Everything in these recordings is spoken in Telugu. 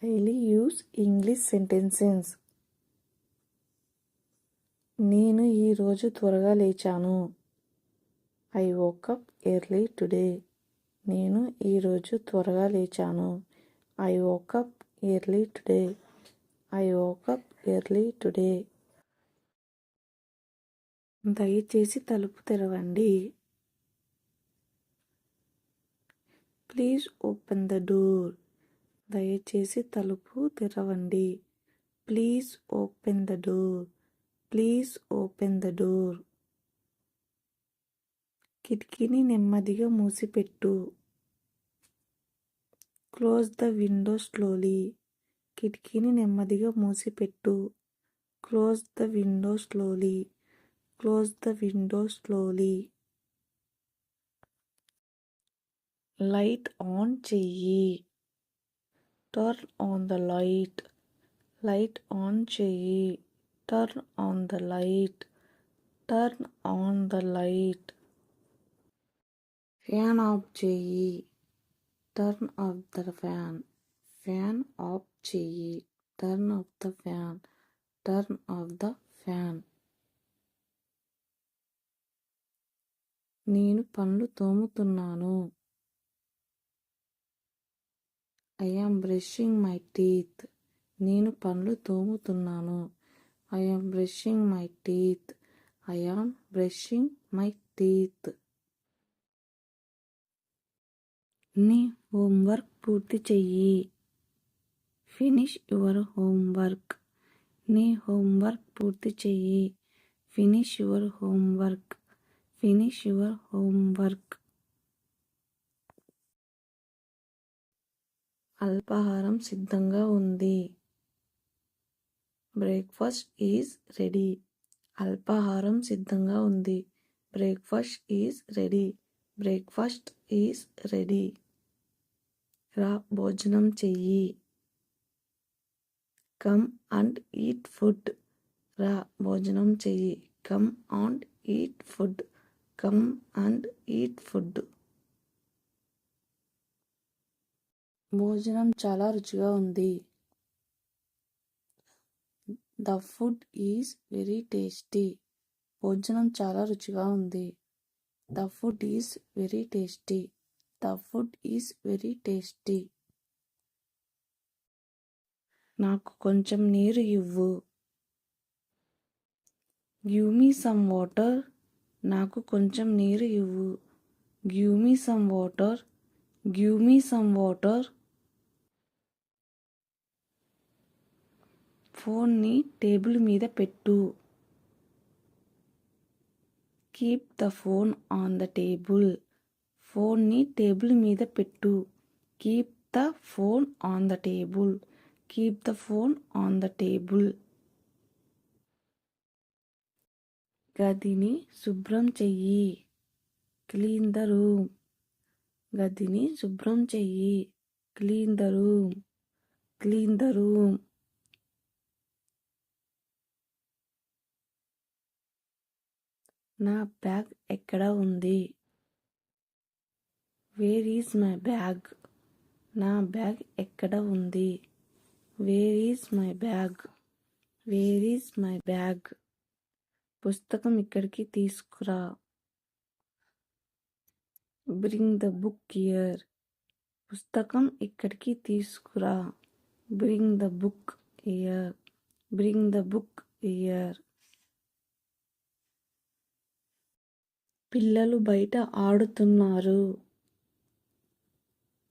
Daily use English sentences. నేను ఈరోజు త్వరగా లేచాను. I woke up early today. నేను ఈరోజు త్వరగా లేచాను. I woke up early today. I woke up early today. దయచేసి తలుపు తెరవండి. Please open the door. దయచేసి తలుపు తెరవండి. Please open the door. Please open the door. కిటికీని నెమ్మదిగా మూసిపెట్టు. Close the window slowly. కిటికీని నెమ్మదిగా మూసిపెట్టు. Close the window slowly. Close the window slowly. Light on చెయ్యి. Turn on the light. Light on చెయ్యి. Turn on the light. Turn on the light. Fan off చెయ్యి. Turn off the fan. Fan off చెయ్యి. Turn off the fan. Turn off the fan. నేను పళ్ళు తోముతున్నాను. I am brushing my teeth. నేను పళ్ళు తోముతున్నాను. I am brushing my teeth. I am brushing my teeth. నీ హోంవర్క్ పూర్తి చెయ్యి. Finish your homework. నీ హోంవర్క్ పూర్తి చెయ్యి. Finish your homework. Finish your homework. అల్పాహారం సిద్ధంగా ఉంది. Breakfast is ready. అల్పాహారం సిద్ధంగా ఉంది. Breakfast is ready. Breakfast is ready. రా భోజనం చెయ్యి. Come and eat food. రా భోజనం చెయ్యి. Come and eat food. Come and eat food. భోజనం చాలా రుచిగా ఉంది. The food is very tasty. భోజనం చాలా రుచిగా ఉంది. The food is very tasty. The food is very tasty. నాకు కొంచెం నీరు ఇవ్వు. Give me some water. నాకు కొంచెం నీరు ఇవ్వు. Give me some water. Give me some water. ఫోన్ని టేబుల్ మీద పెట్టు. Keep the phone on the table. ఫోన్ని టేబుల్ మీద పెట్టు. Keep the phone on the table. Keep the phone on the table. గదిని శుభ్రం చెయ్యి. Clean the room. గదిని శుభ్రం చెయ్యి. Clean the room. Clean the room. నా బ్యాగ్ ఎక్కడ ఉంది? Where is my bag? నా బ్యాగ్ ఎక్కడ ఉంది? Where is my bag? Where is my bag? పుస్తకం ఇక్కడికి తీసుకురా. Bring the book here. పుస్తకం ఇక్కడికి తీసుకురా. Bring the book here. Bring the book here. పిల్లలు బయట ఆడుతున్నారు.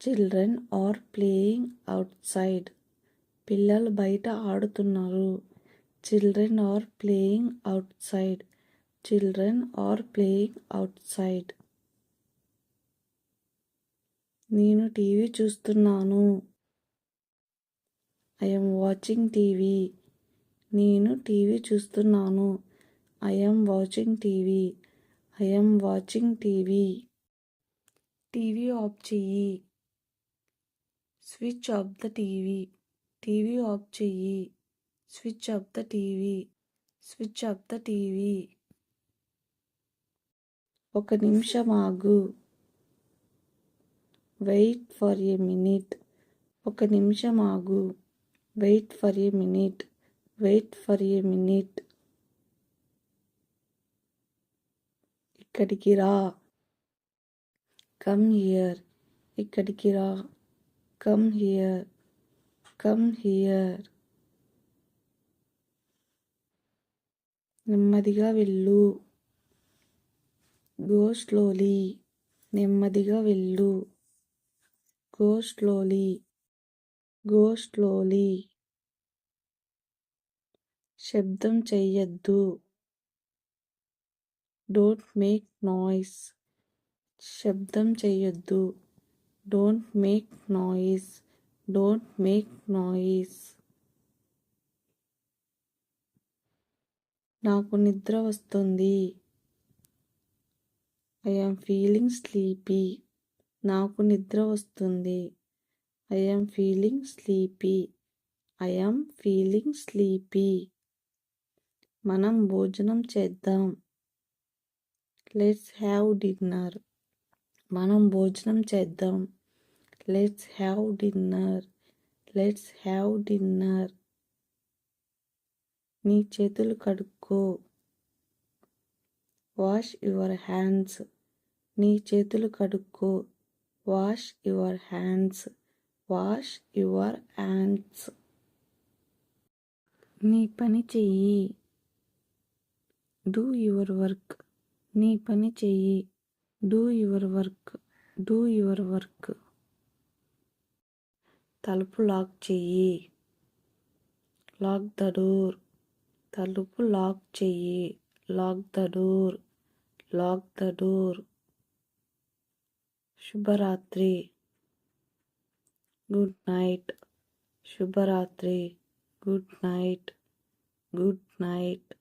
Children are playing outside. పిల్లలు బయట ఆడుతున్నారు. Children are playing outside. Children are playing outside. నేను టీవీ చూస్తున్నాను. I am watching TV. నేను టీవీ చూస్తున్నాను. I am watching TV. I am watching TV. TV off చెయ్యి. Switch off the TV. TV off చెయ్యి. Switch off the TV. Switch off the TV. ఒక నిమిషం ఆగు. Wait for a minute. ఒక నిమిషం ఆగు. Wait for a minute. Wait for a minute. ఇక్కడికి రా. Come here. ఇక్కడికి రా. Come here. Come here. నెమ్మదిగా వెళ్ళు. Go slowly. నెమ్మదిగా వెళ్ళు. Go slowly. Go slowly. శబ్దం చెయ్యొద్దు. Don't make noise. శబ్దం చెయ్యొద్దు. Don't make noise. Don't make noise. నాకు నిద్ర వస్తుంది. I am feeling sleepy. నాకు నిద్ర వస్తుంది. I am feeling sleepy. I am feeling sleepy. మనం భోజనం చేద్దాం. Let's have dinner. మనం భోజనం చేద్దాం. Let's have dinner. Let's have dinner. నీ చేతులు కడుక్కో. Wash your hands. నీ చేతులు కడుక్కో. Wash your hands. Wash your hands. నీ పని చెయ్యి. Do your work. నీ పని చెయ్యి. Do your work. Do your work. తలుపు లాక్ చెయ్యి. Lock the door. తలుపు లాక్ చెయ్యి. Lock the door. Lock the door. శుభరాత్రి. Good night. శుభరాత్రి. Good night. Good night.